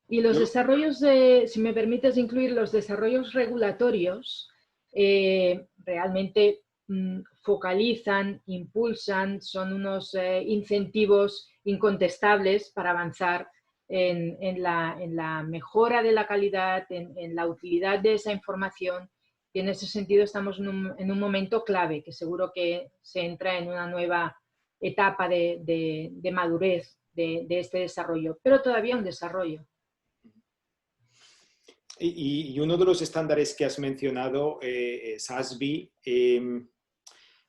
Y los desarrollos, si me permites incluir los desarrollos regulatorios, realmente focalizan, impulsan, son unos incentivos incontestables para avanzar en la mejora de la calidad, en la utilidad de esa información. Y en ese sentido estamos en un momento clave, que seguro que se entra en una nueva etapa de madurez de este desarrollo, pero todavía un desarrollo. Y uno de los estándares que has mencionado, SASB,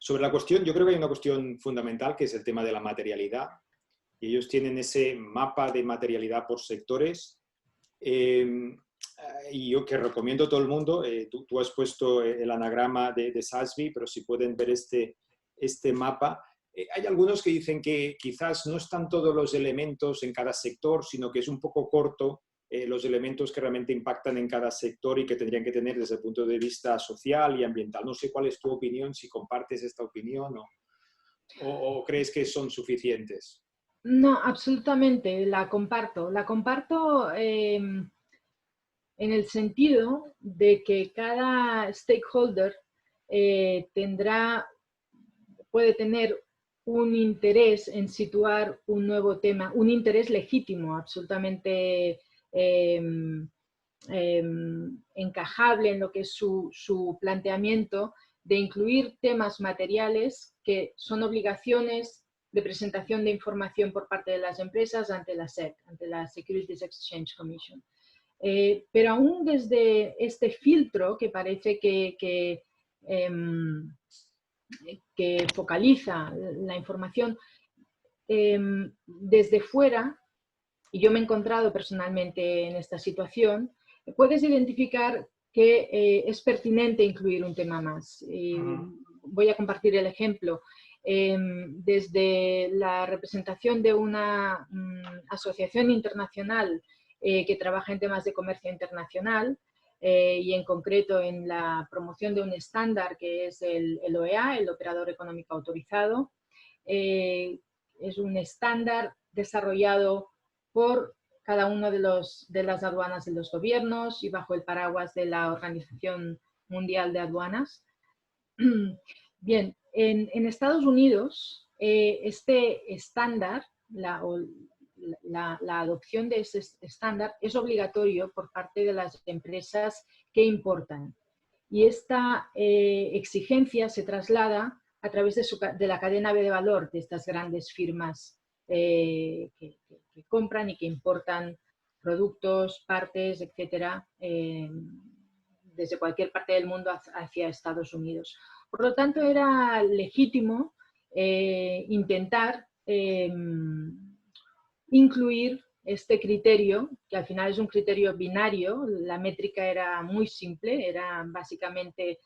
sobre la cuestión, yo creo que hay una cuestión fundamental que es el tema de la materialidad. Y ellos tienen ese mapa de materialidad por sectores. Y yo que recomiendo a todo el mundo, tú has puesto el anagrama de SASB, pero si pueden ver este mapa, hay algunos que dicen que quizás no están todos los elementos en cada sector, sino que es un poco corto los elementos que realmente impactan en cada sector y que tendrían que tener desde el punto de vista social y ambiental. No sé cuál es tu opinión, si compartes esta opinión o crees que son suficientes. No, absolutamente, la comparto. La comparto en el sentido de que cada stakeholder puede tener un interés en situar un nuevo tema, un interés legítimo, absolutamente encajable en lo que es su planteamiento de incluir temas materiales que son obligaciones de presentación de información por parte de las empresas ante la SEC, ante la Securities Exchange Commission. Pero aún desde este filtro que parece que focaliza la información desde fuera, y yo me he encontrado personalmente en esta situación, puedes identificar que es pertinente incluir un tema más. Voy a compartir el ejemplo. Desde la representación de una asociación internacional que trabaja en temas de comercio internacional y en concreto en la promoción de un estándar que es el OEA, el Operador Económico Autorizado. Es un estándar desarrollado por cada uno de las aduanas de los gobiernos y bajo el paraguas de la Organización Mundial de Aduanas. Bien, en Estados Unidos este estándar, la adopción de ese estándar es obligatorio por parte de las empresas que importan. Y esta exigencia se traslada a través de la cadena de valor de estas grandes firmas que compran y que importan productos, partes, etcétera, desde cualquier parte del mundo hacia Estados Unidos. Por lo tanto, era legítimo intentar incluir este criterio, que al final es un criterio binario. La métrica era muy simple, era básicamente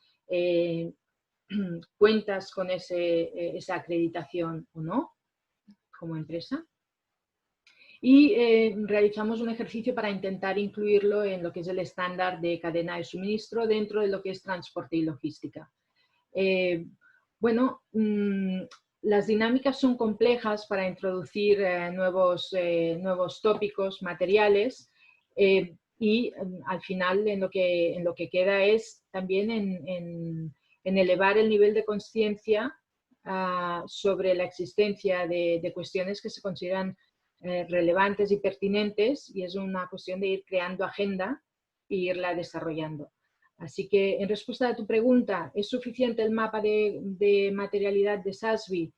cuentas con esa acreditación o no, como empresa. Y realizamos un ejercicio para intentar incluirlo en lo que es el estándar de cadena de suministro dentro de lo que es transporte y logística. Bueno, las dinámicas son complejas para introducir nuevos tópicos materiales Y al final en lo que queda es también en elevar el nivel de conciencia sobre la existencia de cuestiones que se consideran relevantes y pertinentes, y es una cuestión de ir creando agenda e irla desarrollando. Así que, en respuesta a tu pregunta, ¿es suficiente el mapa de materialidad de SASB?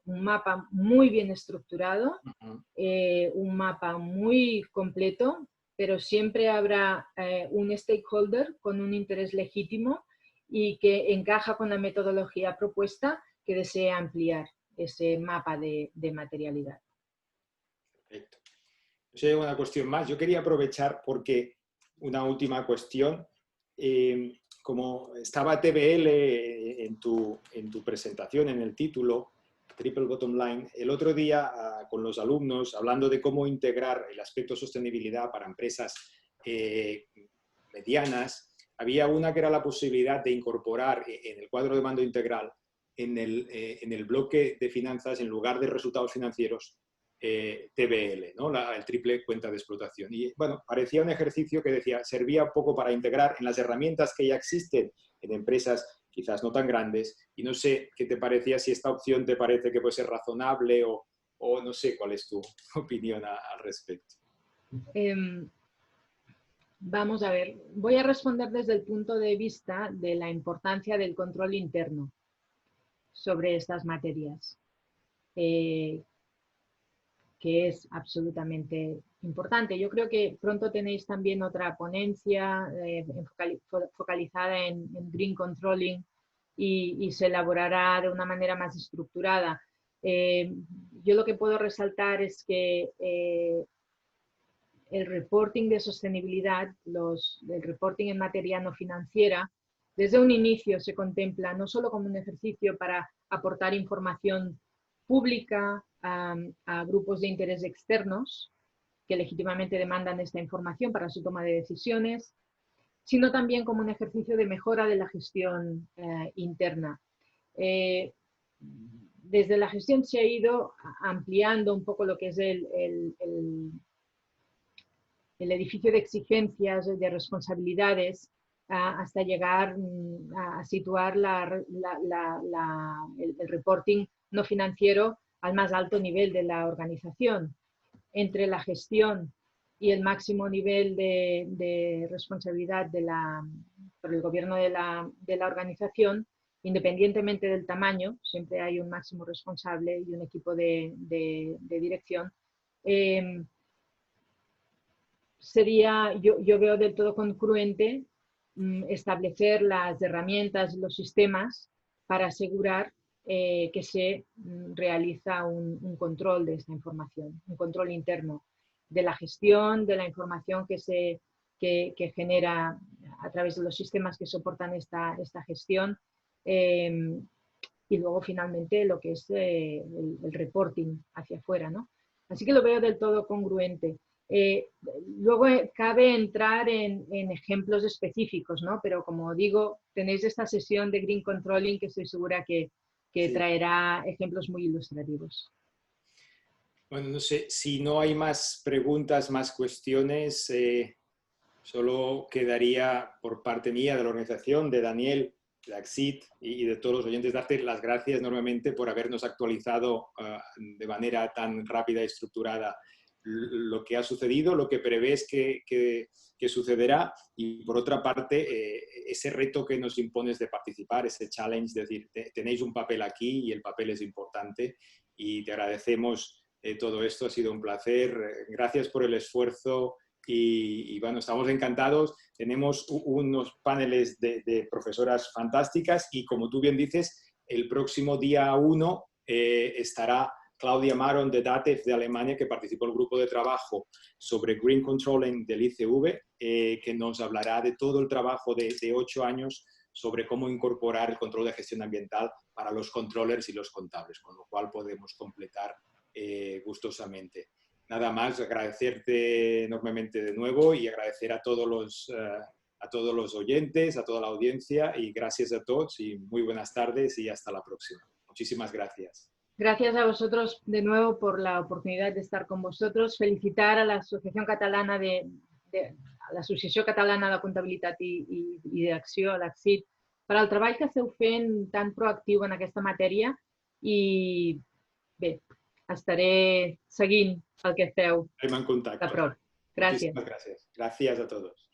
Un mapa muy bien estructurado, un mapa muy completo, pero siempre habrá un stakeholder con un interés legítimo y que encaja con la metodología propuesta que desea ampliar ese mapa de materialidad. Perfecto. Una cuestión más. Yo quería aprovechar porque una última cuestión. Como estaba TBL en tu presentación, en el título, Triple Bottom Line, el otro día con los alumnos, hablando de cómo integrar el aspecto sostenibilidad para empresas medianas, había una que era la posibilidad de incorporar en el cuadro de mando integral, en el bloque de finanzas, en lugar de resultados financieros, TBL, ¿no? El triple cuenta de explotación. Y bueno, parecía un ejercicio que decía, servía un poco para integrar en las herramientas que ya existen en empresas quizás no tan grandes, y no sé qué te parecía, si esta opción te parece que puede ser razonable o no sé cuál es tu opinión al respecto. Vamos a ver, voy a responder desde el punto de vista de la importancia del control interno sobre estas materias, que es absolutamente importante. Yo creo que pronto tenéis también otra ponencia focalizada en Green Controlling y se elaborará de una manera más estructurada. Yo lo que puedo resaltar es que el reporting de sostenibilidad, el reporting en materia no financiera, desde un inicio se contempla no solo como un ejercicio para aportar información pública a grupos de interés externos que legítimamente demandan esta información para su toma de decisiones, sino también como un ejercicio de mejora de la gestión interna. Desde la gestión se ha ido ampliando un poco lo que es el edificio de exigencias, de responsabilidades, hasta llegar a situar el reporting no financiero al más alto nivel de la organización. Entre la gestión y el máximo nivel de responsabilidad por el gobierno de la organización, independientemente del tamaño, siempre hay un máximo responsable y un equipo de dirección. Yo veo del todo congruente establecer las herramientas, los sistemas para asegurar que se realiza un control de esta información, un control interno de la gestión, de la información que genera a través de los sistemas que soportan esta gestión, y luego finalmente lo que es el reporting hacia afuera, ¿no? Así que lo veo del todo congruente. Luego cabe entrar en ejemplos específicos, ¿no? Pero como digo, tenéis esta sesión de Green Controlling que estoy segura que sí, traerá ejemplos muy ilustrativos. Bueno, no sé, si no hay más preguntas, más cuestiones, solo quedaría por parte mía, de la organización, de Daniel, de Axit y de todos los oyentes, darte las gracias enormemente por habernos actualizado de manera tan rápida y estructurada lo que ha sucedido, lo que prevés que sucederá, y por otra parte ese reto que nos impones de participar, ese challenge, es decir, tenéis un papel aquí y el papel es importante y te agradecemos todo esto, ha sido un placer, gracias por el esfuerzo y bueno, estamos encantados, tenemos unos paneles de profesoras fantásticas y como tú bien dices, el próximo día 1 estará Claudia Maron de DATEV de Alemania, que participó en el grupo de trabajo sobre Green Controlling del ICV, que nos hablará de todo el trabajo de 8 años sobre cómo incorporar el control de gestión ambiental para los controllers y los contables, con lo cual podemos completar gustosamente. Nada más, agradecerte enormemente de nuevo y agradecer a todos los oyentes, a toda la audiencia y gracias a todos y muy buenas tardes y hasta la próxima. Muchísimas gracias. Gracias a vosotros de nuevo por la oportunidad de estar con vosotros. Felicitar a la Asociación Catalana de l'Associació Catalana de Comptabilitat i Direcció, l'ACCID, per al treball que esteu fent tan proactiu en aquesta matèria i bé, estaré seguint el que feu Estarem en contacte. de prop. Gràcies. Muchísimas gracias. Gracias a todos.